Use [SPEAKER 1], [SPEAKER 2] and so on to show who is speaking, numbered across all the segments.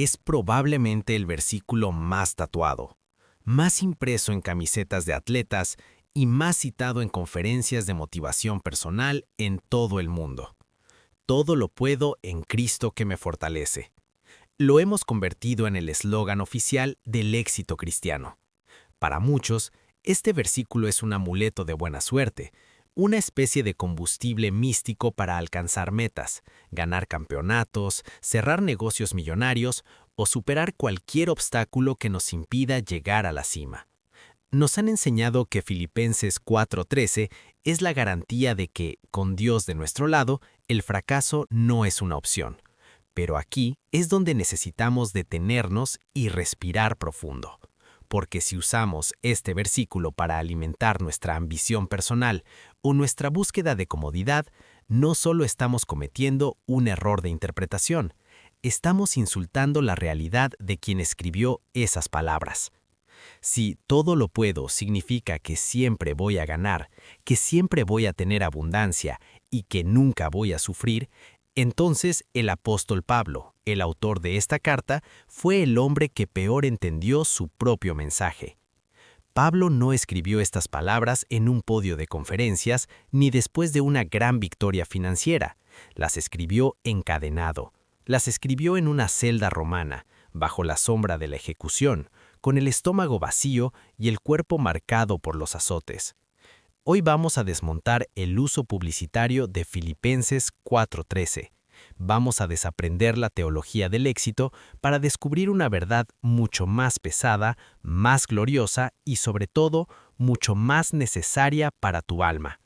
[SPEAKER 1] es probablemente el versículo más tatuado, más impreso en camisetas de atletas y más citado en conferencias de motivación personal en todo el mundo. Todo lo puedo en Cristo que me fortalece. Lo hemos convertido en el eslogan oficial del éxito cristiano. Para muchos, este versículo es un amuleto de buena suerte, una especie de combustible místico para alcanzar metas, ganar campeonatos, cerrar negocios millonarios o superar cualquier obstáculo que nos impida llegar a la cima. Nos han enseñado que Filipenses 4:13 es la garantía de que, con Dios de nuestro lado, el fracaso no es una opción. Pero aquí es donde necesitamos detenernos y respirar profundo. Porque si usamos este versículo para alimentar nuestra ambición personal o nuestra búsqueda de comodidad, no solo estamos cometiendo un error de interpretación, estamos insultando la realidad de quien escribió esas palabras. Si todo lo puedo significa que siempre voy a ganar, que siempre voy a tener abundancia y que nunca voy a sufrir, entonces el apóstol Pablo, el autor de esta carta, fue el hombre que peor entendió su propio mensaje. Pablo no escribió estas palabras en un podio de conferencias ni después de una gran victoria financiera. Las escribió encadenado. Las escribió en una celda romana, bajo la sombra de la ejecución, con el estómago vacío y el cuerpo marcado por los azotes. Hoy vamos a desmontar el uso publicitario de Filipenses 4:13. Vamos a desaprender la teología del éxito para descubrir una verdad mucho más pesada, más gloriosa y sobre todo mucho más necesaria para tu alma.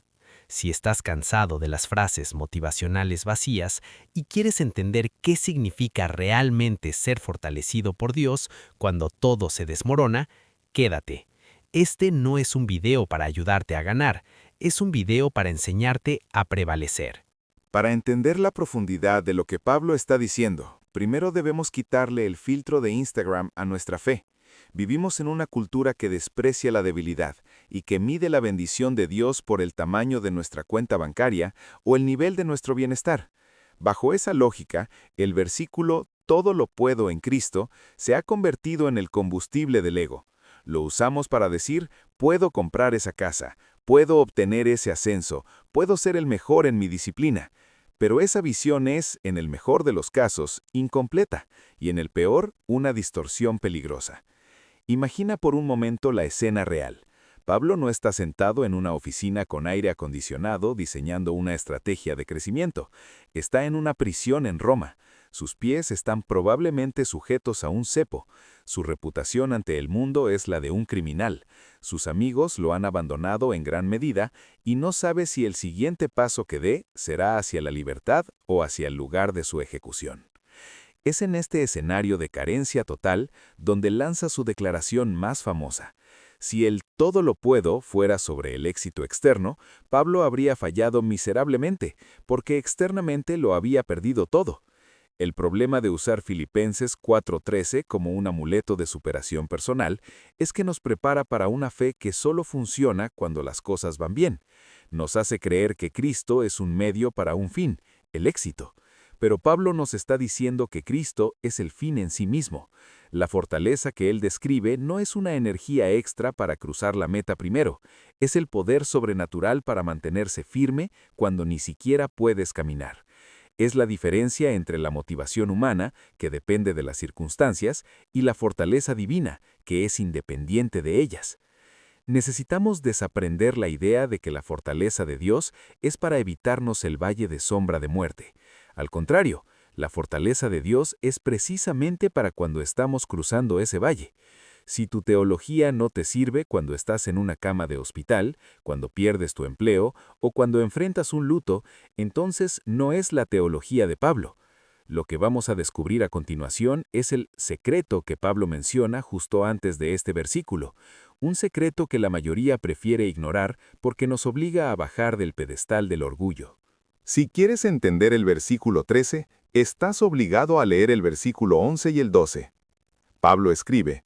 [SPEAKER 1] Si estás cansado de las frases motivacionales vacías y quieres entender qué significa realmente ser fortalecido por Dios cuando todo se desmorona, quédate. Este no es un video para ayudarte a ganar, es un video para enseñarte a prevalecer.
[SPEAKER 2] Para entender la profundidad de lo que Pablo está diciendo, primero debemos quitarle el filtro de Instagram a nuestra fe. Vivimos en una cultura que desprecia la debilidad y que mide la bendición de Dios por el tamaño de nuestra cuenta bancaria o el nivel de nuestro bienestar. Bajo esa lógica, el versículo "todo lo puedo en Cristo" se ha convertido en el combustible del ego. Lo usamos para decir, puedo comprar esa casa, puedo obtener ese ascenso, puedo ser el mejor en mi disciplina. Pero esa visión es, en el mejor de los casos, incompleta y en el peor, una distorsión peligrosa. Imagina por un momento la escena real. Pablo no está sentado en una oficina con aire acondicionado diseñando una estrategia de crecimiento. Está en una prisión en Roma. Sus pies están probablemente sujetos a un cepo. Su reputación ante el mundo es la de un criminal. Sus amigos lo han abandonado en gran medida y no sabe si el siguiente paso que dé será hacia la libertad o hacia el lugar de su ejecución. Es en este escenario de carencia total donde lanza su declaración más famosa. Si el "todo lo puedo" fuera sobre el éxito externo, Pablo habría fallado miserablemente, porque externamente lo había perdido todo. El problema de usar Filipenses 4:13 como un amuleto de superación personal es que nos prepara para una fe que solo funciona cuando las cosas van bien. Nos hace creer que Cristo es un medio para un fin, el éxito. Pero Pablo nos está diciendo que Cristo es el fin en sí mismo. La fortaleza que él describe no es una energía extra para cruzar la meta primero, es el poder sobrenatural para mantenerse firme cuando ni siquiera puedes caminar. Es la diferencia entre la motivación humana, que depende de las circunstancias, y la fortaleza divina, que es independiente de ellas. Necesitamos desaprender la idea de que la fortaleza de Dios es para evitarnos el valle de sombra de muerte. Al contrario, la fortaleza de Dios es precisamente para cuando estamos cruzando ese valle. Si tu teología no te sirve cuando estás en una cama de hospital, cuando pierdes tu empleo o cuando enfrentas un luto, entonces no es la teología de Pablo. Lo que vamos a descubrir a continuación es el secreto que Pablo menciona justo antes de este versículo, un secreto que la mayoría prefiere ignorar porque nos obliga a bajar del pedestal del orgullo.
[SPEAKER 3] Si quieres entender el versículo 13, estás obligado a leer el versículo 11 y el 12. Pablo escribe: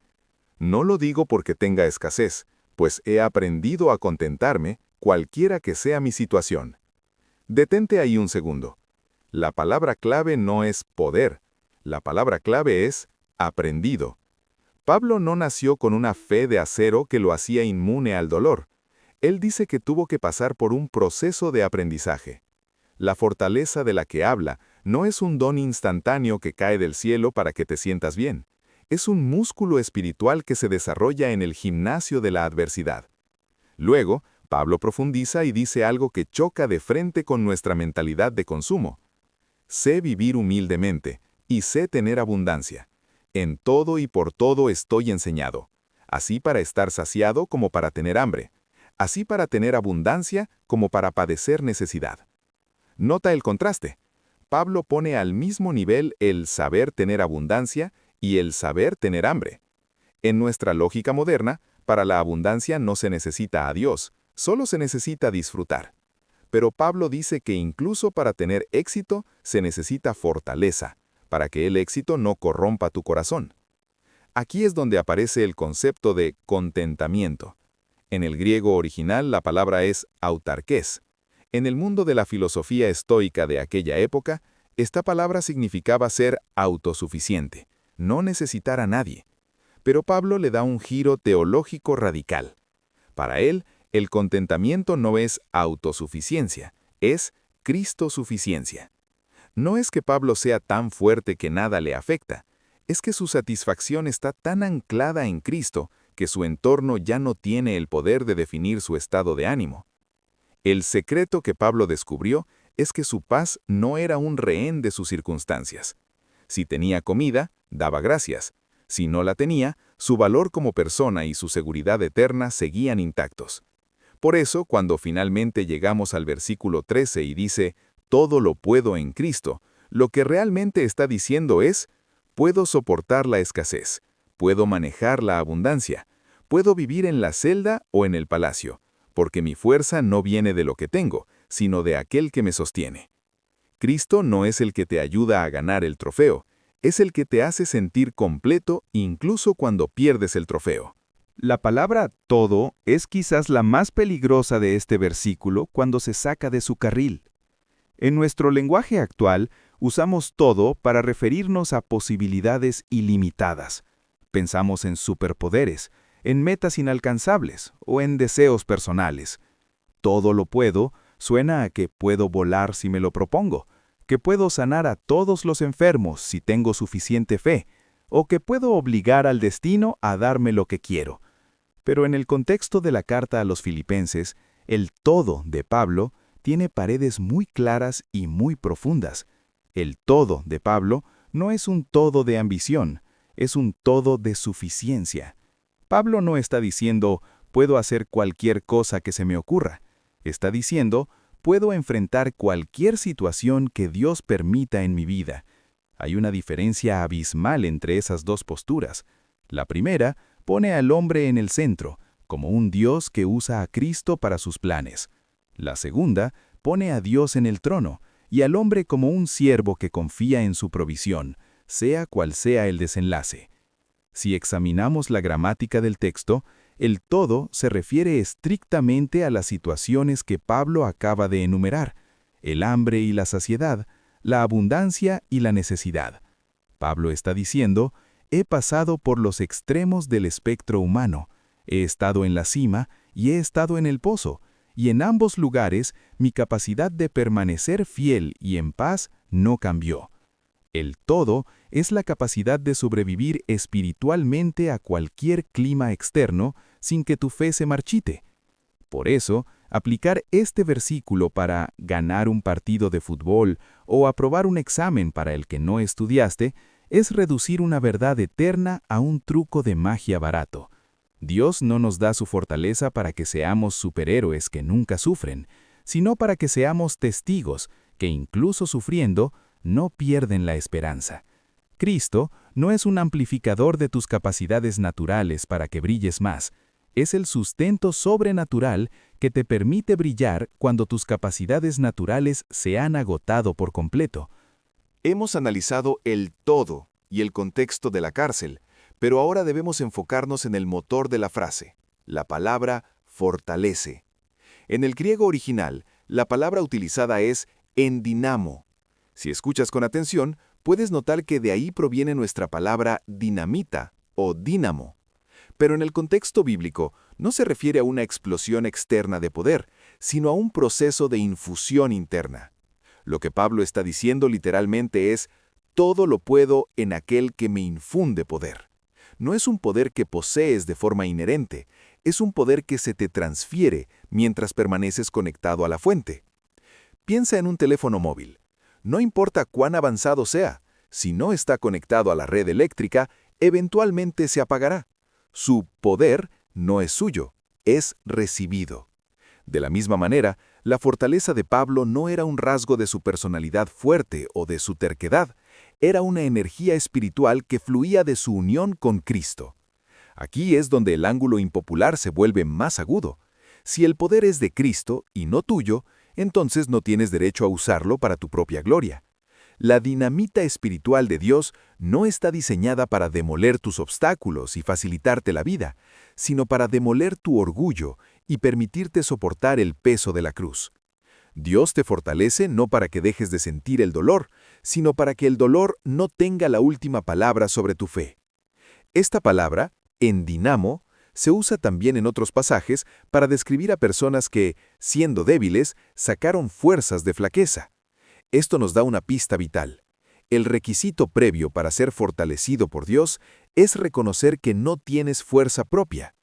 [SPEAKER 3] "No lo digo porque tenga escasez, pues he aprendido a contentarme, cualquiera que sea mi situación". Detente ahí un segundo. La palabra clave no es poder, la palabra clave es aprendido. Pablo no nació con una fe de acero que lo hacía inmune al dolor. Él dice que tuvo que pasar por un proceso de aprendizaje. La fortaleza de la que habla no es un don instantáneo que cae del cielo para que te sientas bien. Es un músculo espiritual que se desarrolla en el gimnasio de la adversidad. Luego, Pablo profundiza y dice algo que choca de frente con nuestra mentalidad de consumo. Sé vivir humildemente y sé tener abundancia. En todo y por todo estoy enseñado, así para estar saciado como para tener hambre, así para tener abundancia como para padecer necesidad. Nota el contraste. Pablo pone al mismo nivel el saber tener abundancia y el saber tener hambre. En nuestra lógica moderna, para la abundancia no se necesita a Dios, solo se necesita disfrutar. Pero Pablo dice que incluso para tener éxito se necesita fortaleza, para que el éxito no corrompa tu corazón. Aquí es donde aparece el concepto de contentamiento. En el griego original la palabra es autarqués. En el mundo de la filosofía estoica de aquella época, esta palabra significaba ser autosuficiente, no necesitar a nadie. Pero Pablo le da un giro teológico radical. Para él, el contentamiento no es autosuficiencia, es Cristosuficiencia. No es que Pablo sea tan fuerte que nada le afecta, es que su satisfacción está tan anclada en Cristo que su entorno ya no tiene el poder de definir su estado de ánimo. El secreto que Pablo descubrió es que su paz no era un rehén de sus circunstancias. Si tenía comida, daba gracias. Si no la tenía, su valor como persona y su seguridad eterna seguían intactos. Por eso, cuando finalmente llegamos al versículo 13 y dice, «Todo lo puedo en Cristo», lo que realmente está diciendo es, «Puedo soportar la escasez, puedo manejar la abundancia, puedo vivir en la celda o en el palacio, porque mi fuerza no viene de lo que tengo, sino de aquel que me sostiene». Cristo no es el que te ayuda a ganar el trofeo, es el que te hace sentir completo incluso cuando pierdes el trofeo.
[SPEAKER 4] La palabra todo es quizás la más peligrosa de este versículo cuando se saca de su carril. En nuestro lenguaje actual, usamos todo para referirnos a posibilidades ilimitadas. Pensamos en superpoderes, en metas inalcanzables o en deseos personales. Todo lo puedo suena a que puedo volar si me lo propongo, que puedo sanar a todos los enfermos si tengo suficiente fe, o que puedo obligar al destino a darme lo que quiero. Pero en el contexto de la carta a los Filipenses, el todo de Pablo tiene paredes muy claras y muy profundas. El todo de Pablo no es un todo de ambición, es un todo de suficiencia. Pablo no está diciendo, puedo hacer cualquier cosa que se me ocurra. Está diciendo, puedo enfrentar cualquier situación que Dios permita en mi vida. Hay una diferencia abismal entre esas dos posturas. La primera pone al hombre en el centro, como un Dios que usa a Cristo para sus planes. La segunda pone a Dios en el trono y al hombre como un siervo que confía en su provisión, sea cual sea el desenlace. Si examinamos la gramática del texto, el todo se refiere estrictamente a las situaciones que Pablo acaba de enumerar, el hambre y la saciedad, la abundancia y la necesidad. Pablo está diciendo, he pasado por los extremos del espectro humano, he estado en la cima y he estado en el pozo, y en ambos lugares mi capacidad de permanecer fiel y en paz no cambió. El todo es la capacidad de sobrevivir espiritualmente a cualquier clima externo sin que tu fe se marchite. Por eso, aplicar este versículo para ganar un partido de fútbol o aprobar un examen para el que no estudiaste es reducir una verdad eterna a un truco de magia barato. Dios no nos da su fortaleza para que seamos superhéroes que nunca sufren, sino para que seamos testigos que incluso sufriendo no pierden la esperanza. Cristo no es un amplificador de tus capacidades naturales para que brilles más, es el sustento sobrenatural que te permite brillar cuando tus capacidades naturales se han agotado por completo.
[SPEAKER 2] Hemos analizado el todo y el contexto de la cárcel, pero ahora debemos enfocarnos en el motor de la frase, la palabra fortalece. En el griego original, la palabra utilizada es endinamo. Si escuchas con atención, Puedes notar que de ahí proviene nuestra palabra dinamita o dínamo. Pero en el contexto bíblico no se refiere a una explosión externa de poder, sino a un proceso de infusión interna. Lo que Pablo está diciendo literalmente es, todo lo puedo en aquel que me infunde poder. No es un poder que posees de forma inherente, es un poder que se te transfiere mientras permaneces conectado a la fuente. Piensa en un teléfono móvil. No importa cuán avanzado sea, si no está conectado a la red eléctrica, eventualmente se apagará. Su poder no es suyo, es recibido. De la misma manera, la fortaleza de Pablo no era un rasgo de su personalidad fuerte o de su terquedad, era una energía espiritual que fluía de su unión con Cristo. Aquí es donde el ángulo impopular se vuelve más agudo. Si el poder es de Cristo y no tuyo, entonces no tienes derecho a usarlo para tu propia gloria. La dinamita espiritual de Dios no está diseñada para demoler tus obstáculos y facilitarte la vida, sino para demoler tu orgullo y permitirte soportar el peso de la cruz. Dios te fortalece no para que dejes de sentir el dolor, sino para que el dolor no tenga la última palabra sobre tu fe. Esta palabra, en dinamo, se usa también en otros pasajes para describir a personas que, siendo débiles, sacaron fuerzas de flaqueza. Esto nos da una pista vital. El requisito previo para ser fortalecido por Dios es reconocer que no tienes fuerza propia.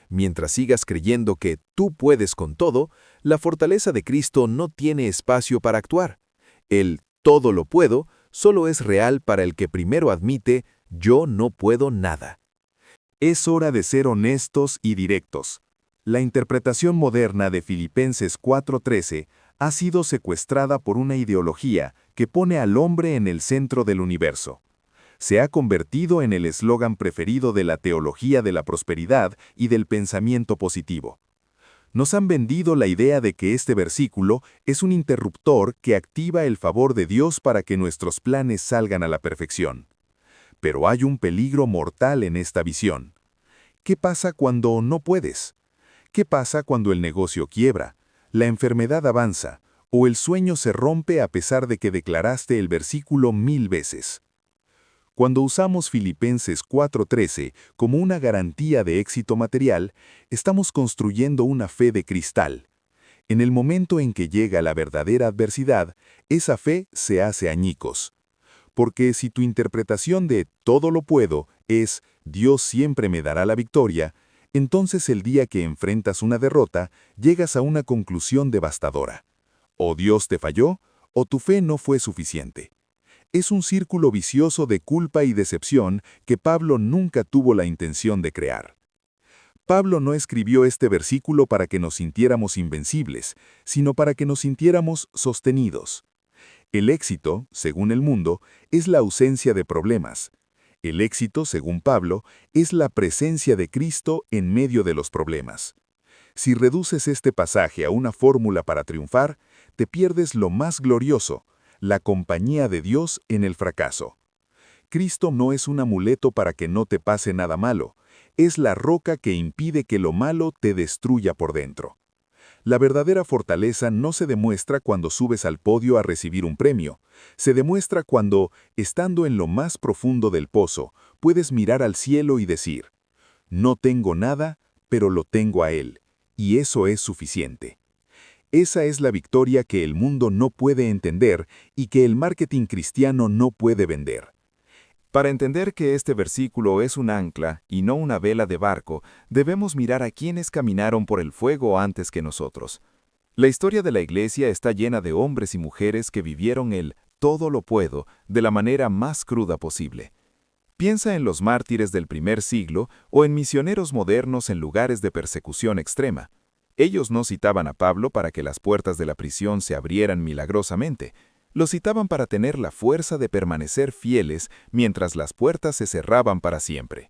[SPEAKER 2] Mientras sigas creyendo que tú puedes con todo, la fortaleza de Cristo no tiene espacio para actuar. El todo lo puedo solo es real para el que primero admite yo no puedo nada.
[SPEAKER 3] Es hora de ser honestos y directos. La interpretación moderna de Filipenses 4:13 ha sido secuestrada por una ideología que pone al hombre en el centro del universo. Se ha convertido en el eslogan preferido de la teología de la prosperidad y del pensamiento positivo. Nos han vendido la idea de que este versículo es un interruptor que activa el favor de Dios para que nuestros planes salgan a la perfección. Pero hay un peligro mortal en esta visión. ¿Qué pasa cuando no puedes? ¿Qué pasa cuando el negocio quiebra, la enfermedad avanza o el sueño se rompe a pesar de que declaraste el versículo 1000 veces? Cuando usamos Filipenses 4:13 como una garantía de éxito material, estamos construyendo una fe de cristal. En el momento en que llega la verdadera adversidad, esa fe se hace añicos. Porque si tu interpretación de todo lo puedo es Dios siempre me dará la victoria, entonces el día que enfrentas una derrota, llegas a una conclusión devastadora. O Dios te falló, o tu fe no fue suficiente. Es un círculo vicioso de culpa y decepción que Pablo nunca tuvo la intención de crear. Pablo no escribió este versículo para que nos sintiéramos invencibles, sino para que nos sintiéramos sostenidos. El éxito, según el mundo, es la ausencia de problemas. El éxito, según Pablo, es la presencia de Cristo en medio de los problemas. Si reduces este pasaje a una fórmula para triunfar, te pierdes lo más glorioso, la compañía de Dios en el fracaso. Cristo no es un amuleto para que no te pase nada malo, es la roca que impide que lo malo te destruya por dentro. La verdadera fortaleza no se demuestra cuando subes al podio a recibir un premio, se demuestra cuando, estando en lo más profundo del pozo, puedes mirar al cielo y decir, no tengo nada, pero lo tengo a Él, y eso es suficiente. Esa es la victoria que el mundo no puede entender y que el marketing cristiano no puede vender. Para entender que este versículo es un ancla y no una vela de barco, debemos mirar a quienes caminaron por el fuego antes que nosotros. La historia de la Iglesia está llena de hombres y mujeres que vivieron el todo lo puedo de la manera más cruda posible. Piensa en los mártires del primer siglo o en misioneros modernos en lugares de persecución extrema. Ellos no citaban a Pablo para que las puertas de la prisión se abrieran milagrosamente. Lo citaban para tener la fuerza de permanecer fieles mientras las puertas se cerraban para siempre.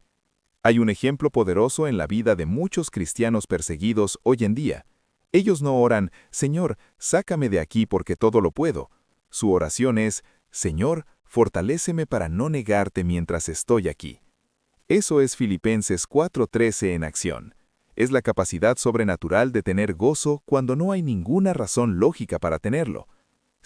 [SPEAKER 3] Hay un ejemplo poderoso en la vida de muchos cristianos perseguidos hoy en día. Ellos no oran, Señor, sácame de aquí porque todo lo puedo. Su oración es, Señor, fortaléceme para no negarte mientras estoy aquí. Eso es Filipenses 4:13 en acción. Es la capacidad sobrenatural de tener gozo cuando no hay ninguna razón lógica para tenerlo.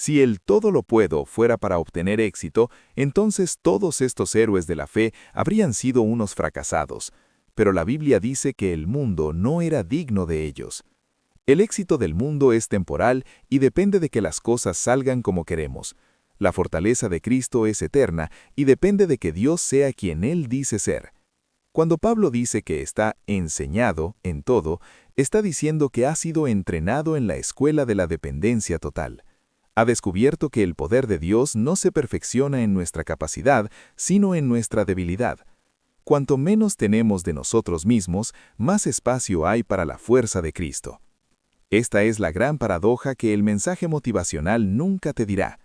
[SPEAKER 3] Si el todo lo puedo fuera para obtener éxito, entonces todos estos héroes de la fe habrían sido unos fracasados. Pero la Biblia dice que el mundo no era digno de ellos. El éxito del mundo es temporal y depende de que las cosas salgan como queremos. La fortaleza de Cristo es eterna y depende de que Dios sea quien Él dice ser. Cuando Pablo dice que está enseñado en todo, está diciendo que ha sido entrenado en la escuela de la dependencia total. Ha descubierto que el poder de Dios no se perfecciona en nuestra capacidad, sino en nuestra debilidad. Cuanto menos tenemos de nosotros mismos, más espacio hay para la fuerza de Cristo. Esta es la gran paradoja que el mensaje motivacional nunca te dirá.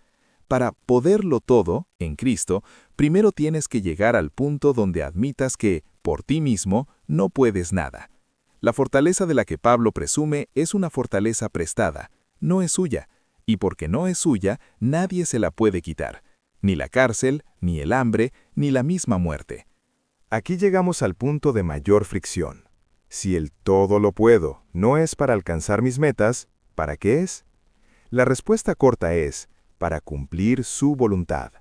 [SPEAKER 3] Para poderlo todo, en Cristo, primero tienes que llegar al punto donde admitas que, por ti mismo, no puedes nada. La fortaleza de la que Pablo presume es una fortaleza prestada, no es suya, y porque no es suya, nadie se la puede quitar, ni la cárcel, ni el hambre, ni la misma muerte.
[SPEAKER 2] Aquí llegamos al punto de mayor fricción. Si el todo lo puedo no es para alcanzar mis metas, ¿para qué es? La respuesta corta es, para cumplir su voluntad.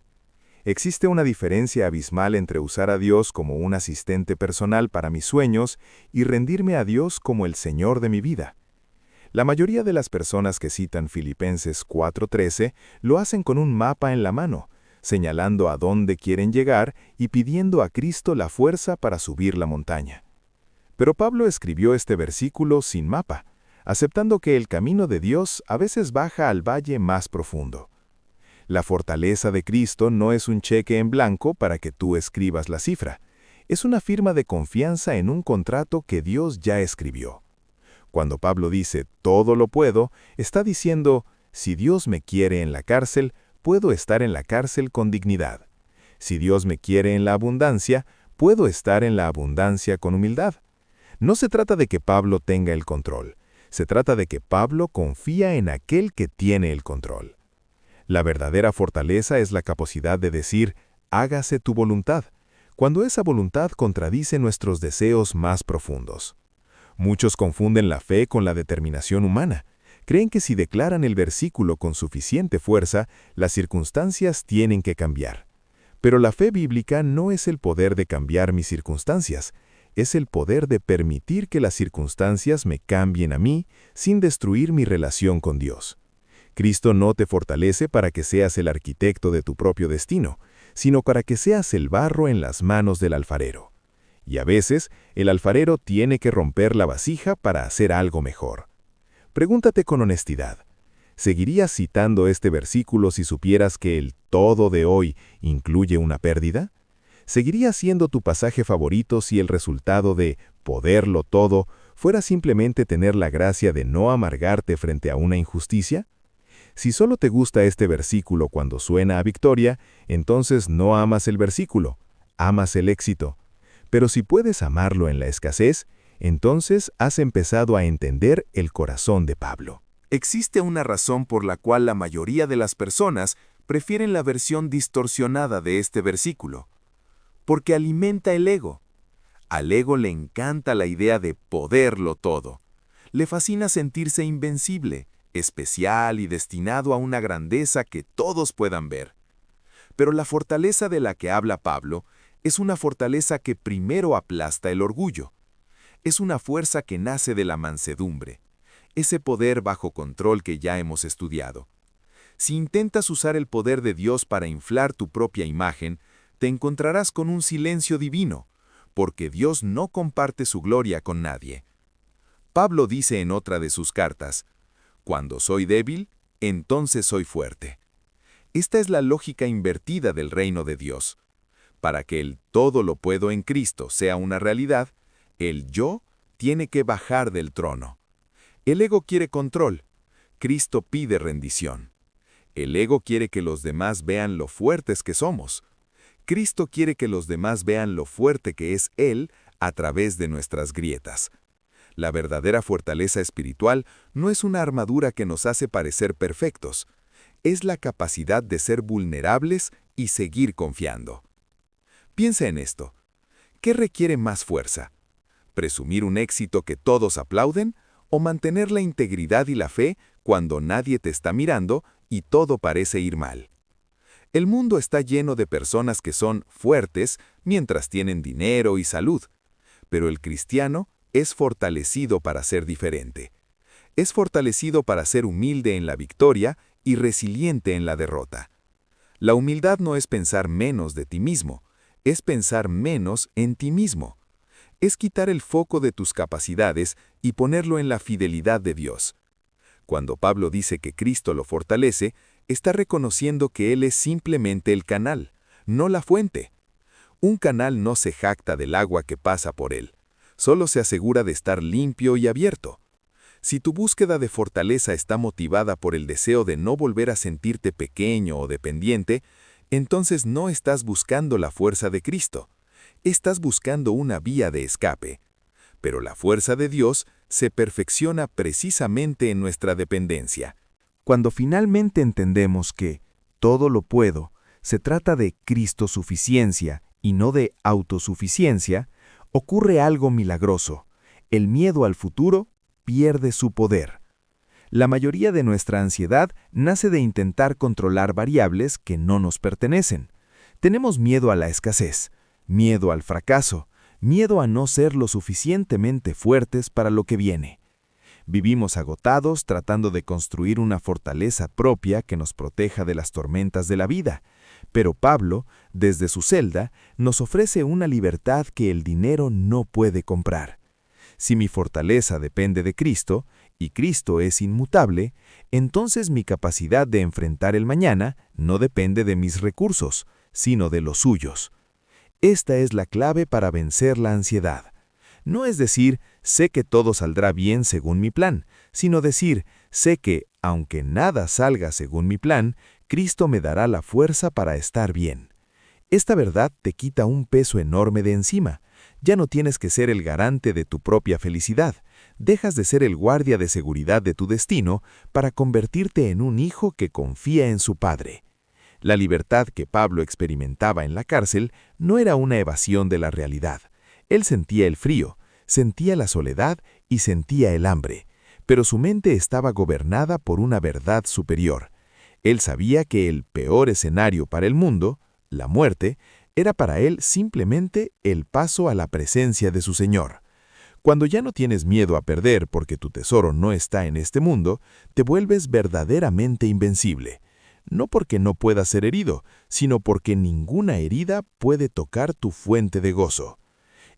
[SPEAKER 2] Existe una diferencia abismal entre usar a Dios como un asistente personal para mis sueños y rendirme a Dios como el Señor de mi vida. La mayoría de las personas que citan Filipenses 4:13 lo hacen con un mapa en la mano, señalando a dónde quieren llegar y pidiendo a Cristo la fuerza para subir la montaña. Pero Pablo escribió este versículo sin mapa, aceptando que el camino de Dios a veces baja al valle más profundo. La fortaleza de Cristo no es un cheque en blanco para que tú escribas la cifra. Es una firma de confianza en un contrato que Dios ya escribió. Cuando Pablo dice, todo lo puedo, está diciendo, si Dios me quiere en la cárcel, puedo estar en la cárcel con dignidad. Si Dios me quiere en la abundancia, puedo estar en la abundancia con humildad. No se trata de que Pablo tenga el control. Se trata de que Pablo confía en aquel que tiene el control. La verdadera fortaleza es la capacidad de decir, hágase tu voluntad, cuando esa voluntad contradice nuestros deseos más profundos. Muchos confunden la fe con la determinación humana. Creen que si declaran el versículo con suficiente fuerza, las circunstancias tienen que cambiar. Pero la fe bíblica no es el poder de cambiar mis circunstancias, es el poder de permitir que las circunstancias me cambien a mí sin destruir mi relación con Dios. Cristo no te fortalece para que seas el arquitecto de tu propio destino, sino para que seas el barro en las manos del alfarero. Y a veces, el alfarero tiene que romper la vasija para hacer algo mejor. Pregúntate con honestidad, ¿seguirías citando este versículo si supieras que el todo de hoy incluye una pérdida? ¿Seguiría siendo tu pasaje favorito si el resultado de poderlo todo fuera simplemente tener la gracia de no amargarte frente a una injusticia? Si solo te gusta este versículo cuando suena a victoria, entonces no amas el versículo, amas el éxito. Pero si puedes amarlo en la escasez, entonces has empezado a entender el corazón de Pablo. Existe una razón por la cual la mayoría de las personas prefieren la versión distorsionada de este versículo. Porque alimenta el ego. Al ego le encanta la idea de poderlo todo. Le fascina sentirse invencible, especial y destinado a una grandeza que todos puedan ver. Pero la fortaleza de la que habla Pablo es una fortaleza que primero aplasta el orgullo. Es una fuerza que nace de la mansedumbre, ese poder bajo control que ya hemos estudiado. Si intentas usar el poder de Dios para inflar tu propia imagen, te encontrarás con un silencio divino, porque Dios no comparte su gloria con nadie. Pablo dice en otra de sus cartas, cuando soy débil, entonces soy fuerte. Esta es la lógica invertida del reino de Dios. Para que el todo lo puedo en Cristo sea una realidad, el yo tiene que bajar del trono. El ego quiere control. Cristo pide rendición. El ego quiere que los demás vean lo fuertes que somos. Cristo quiere que los demás vean lo fuerte que es Él a través de nuestras grietas. La verdadera fortaleza espiritual no es una armadura que nos hace parecer perfectos. Es la capacidad de ser vulnerables y seguir confiando. Piensa en esto. ¿Qué requiere más fuerza? ¿Presumir un éxito que todos aplauden o mantener la integridad y la fe cuando nadie te está mirando y todo parece ir mal. El mundo está lleno de personas que son fuertes mientras tienen dinero y salud, pero el cristiano es fortalecido para ser diferente. Es fortalecido para ser humilde en la victoria y resiliente en la derrota. La humildad no es pensar menos de ti mismo, es pensar menos en ti mismo. Es quitar el foco de tus capacidades y ponerlo en la fidelidad de Dios. Cuando Pablo dice que Cristo lo fortalece, está reconociendo que Él es simplemente el canal, no la fuente. Un canal no se jacta del agua que pasa por él, solo se asegura de estar limpio y abierto. Si tu búsqueda de fortaleza está motivada por el deseo de no volver a sentirte pequeño o dependiente, entonces no estás buscando la fuerza de Cristo, estás buscando una vía de escape. Pero la fuerza de Dios se perfecciona precisamente en nuestra dependencia.
[SPEAKER 4] Cuando finalmente entendemos que todo lo puedo se trata de Cristo-suficiencia y no de autosuficiencia, ocurre algo milagroso. El miedo al futuro pierde su poder. La mayoría de nuestra ansiedad nace de intentar controlar variables que no nos pertenecen. Tenemos miedo a la escasez, miedo al fracaso, miedo a no ser lo suficientemente fuertes para lo que viene. Vivimos agotados tratando de construir una fortaleza propia que nos proteja de las tormentas de la vida. Pero Pablo, desde su celda, nos ofrece una libertad que el dinero no puede comprar. Si mi fortaleza depende de Cristo, y Cristo es inmutable, entonces mi capacidad de enfrentar el mañana no depende de mis recursos, sino de los suyos. Esta es la clave para vencer la ansiedad. No es decir, sé que todo saldrá bien según mi plan, sino decir, sé que, aunque nada salga según mi plan, Cristo me dará la fuerza para estar bien. Esta verdad te quita un peso enorme de encima. Ya no tienes que ser el garante de tu propia felicidad. Dejas de ser el guardia de seguridad de tu destino para convertirte en un hijo que confía en su padre. La libertad que Pablo experimentaba en la cárcel no era una evasión de la realidad. Él sentía el frío, sentía la soledad y sentía el hambre, pero su mente estaba gobernada por una verdad superior. Él sabía que el peor escenario para el mundo, la muerte, era para él simplemente el paso a la presencia de su Señor. Cuando ya no tienes miedo a perder porque tu tesoro no está en este mundo, te vuelves verdaderamente invencible. No porque no puedas ser herido, sino porque ninguna herida puede tocar tu fuente de gozo.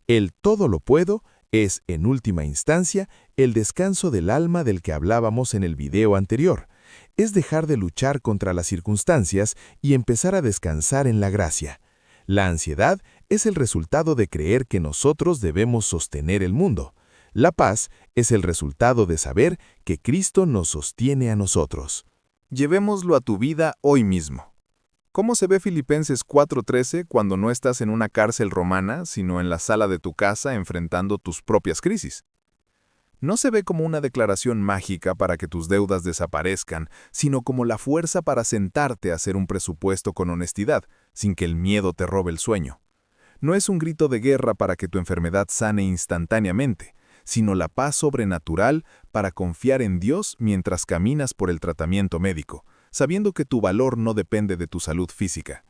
[SPEAKER 4] El todo lo puedo es, en última instancia, el descanso del alma del que hablábamos en el video anterior. Es dejar de luchar contra las circunstancias y empezar a descansar en la gracia. La ansiedad es el resultado de creer que nosotros debemos sostener el mundo. La paz es el resultado de saber que Cristo nos sostiene a nosotros.
[SPEAKER 2] Llevémoslo a tu vida hoy mismo. ¿Cómo se ve Filipenses 4:13 cuando no estás en una cárcel romana, sino en la sala de tu casa enfrentando tus propias crisis? No se ve como una declaración mágica para que tus deudas desaparezcan, sino como la fuerza para sentarte a hacer un presupuesto con honestidad, sin que el miedo te robe el sueño. No es un grito de guerra para que tu enfermedad sane instantáneamente, sino la paz sobrenatural para confiar en Dios mientras caminas por el tratamiento médico, sabiendo que tu valor no depende de tu salud física.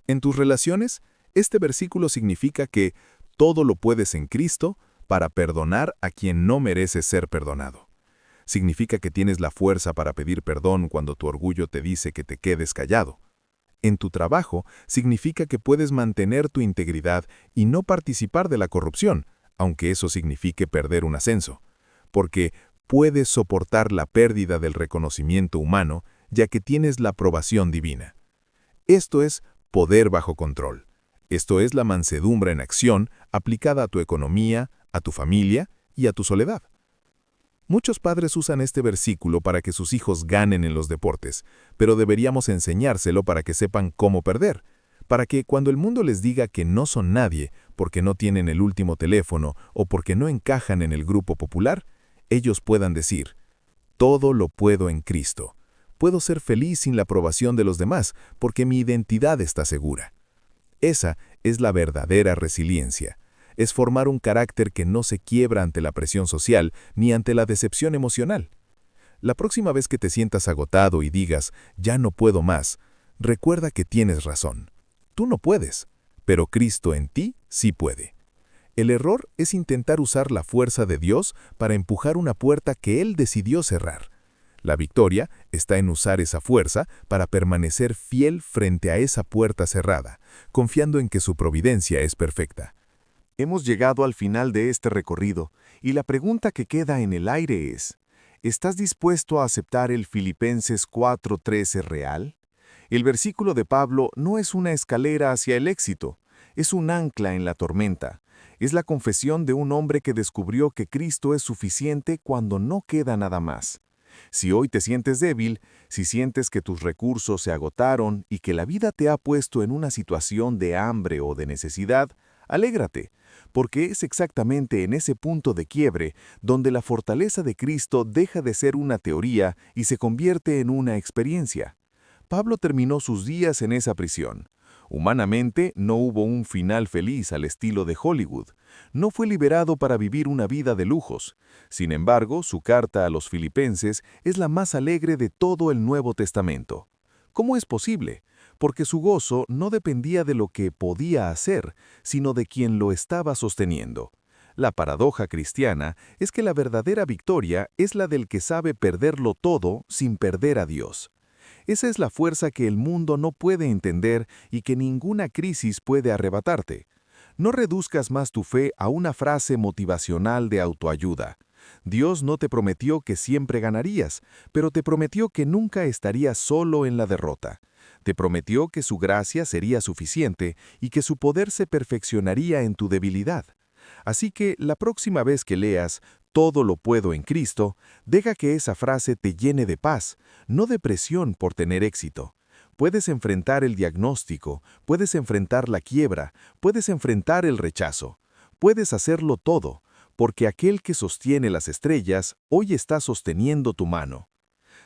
[SPEAKER 2] En tus relaciones, este versículo significa que todo lo puedes en Cristo para perdonar a quien no merece ser perdonado. Significa que tienes la fuerza para pedir perdón cuando tu orgullo te dice que te quedes callado. En tu trabajo, significa que puedes mantener tu integridad y no participar de la corrupción, aunque eso signifique perder un ascenso, porque puedes soportar la pérdida del reconocimiento humano, ya que tienes la aprobación divina. Esto es poder bajo control. Esto es la mansedumbre en acción aplicada a tu economía, a tu familia y a tu soledad. Muchos padres usan este versículo para que sus hijos ganen en los deportes, pero deberíamos enseñárselo para que sepan cómo perder, para que cuando el mundo les diga que no son nadie porque no tienen el último teléfono o porque no encajan en el grupo popular, ellos puedan decir, todo lo puedo en Cristo. Puedo ser feliz sin la aprobación de los demás porque mi identidad está segura. Esa es la verdadera resiliencia. Es formar un carácter que no se quiebra ante la presión social ni ante la decepción emocional.
[SPEAKER 3] La próxima vez que te sientas agotado y digas, ya no puedo más, recuerda que tienes razón. Tú no puedes, pero Cristo en ti sí puede. El error es intentar usar la fuerza de Dios para empujar una puerta que Él decidió cerrar. La victoria está en usar esa fuerza para permanecer fiel frente a esa puerta cerrada, confiando en que su providencia es perfecta.
[SPEAKER 2] Hemos llegado al final de este recorrido, y la pregunta que queda en el aire es, ¿estás dispuesto a aceptar el Filipenses 4:13 real? El versículo de Pablo no es una escalera hacia el éxito, es un ancla en la tormenta. Es la confesión de un hombre que descubrió que Cristo es suficiente cuando no queda nada más. Si hoy te sientes débil, si sientes que tus recursos se agotaron y que la vida te ha puesto en una situación de hambre o de necesidad, alégrate, porque es exactamente en ese punto de quiebre donde la fortaleza de Cristo deja de ser una teoría y se convierte en una experiencia. Pablo terminó sus días en esa prisión. Humanamente, no hubo un final feliz al estilo de Hollywood. No fue liberado para vivir una vida de lujos. Sin embargo, su carta a los filipenses es la más alegre de todo el Nuevo Testamento. ¿Cómo es posible? Porque su gozo no dependía de lo que podía hacer, sino de quien lo estaba sosteniendo. La paradoja cristiana es que la verdadera victoria es la del que sabe perderlo todo sin perder a Dios. Esa es la fuerza que el mundo no puede entender y que ninguna crisis puede arrebatarte. No reduzcas más tu fe a una frase motivacional de autoayuda. Dios no te prometió que siempre ganarías, pero te prometió que nunca estarías solo en la derrota. Te prometió que su gracia sería suficiente y que su poder se perfeccionaría en tu debilidad. Así que la próxima vez que leas «Todo lo puedo en Cristo», deja que esa frase te llene de paz, no de presión por tener éxito. Puedes enfrentar el diagnóstico, puedes enfrentar la quiebra, puedes enfrentar el rechazo. Puedes hacerlo todo, porque aquel que sostiene las estrellas hoy está sosteniendo tu mano.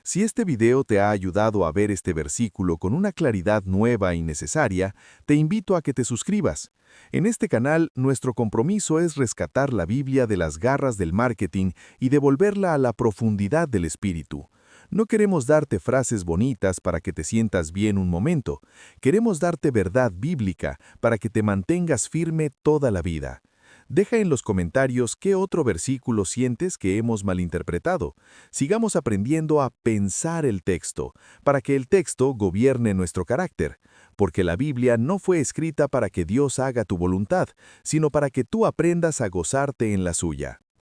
[SPEAKER 2] Si este video te ha ayudado a ver este versículo con una claridad nueva y necesaria, te invito a que te suscribas. En este canal, nuestro compromiso es rescatar la Biblia de las garras del marketing y devolverla a la profundidad del espíritu. No queremos darte frases bonitas para que te sientas bien un momento. Queremos darte verdad bíblica para que te mantengas firme toda la vida. Deja en los comentarios qué otro versículo sientes que hemos malinterpretado. Sigamos aprendiendo a pensar el texto, para que el texto gobierne nuestro carácter, porque la Biblia no fue escrita para que Dios haga tu voluntad, sino para que tú aprendas a gozarte en la suya.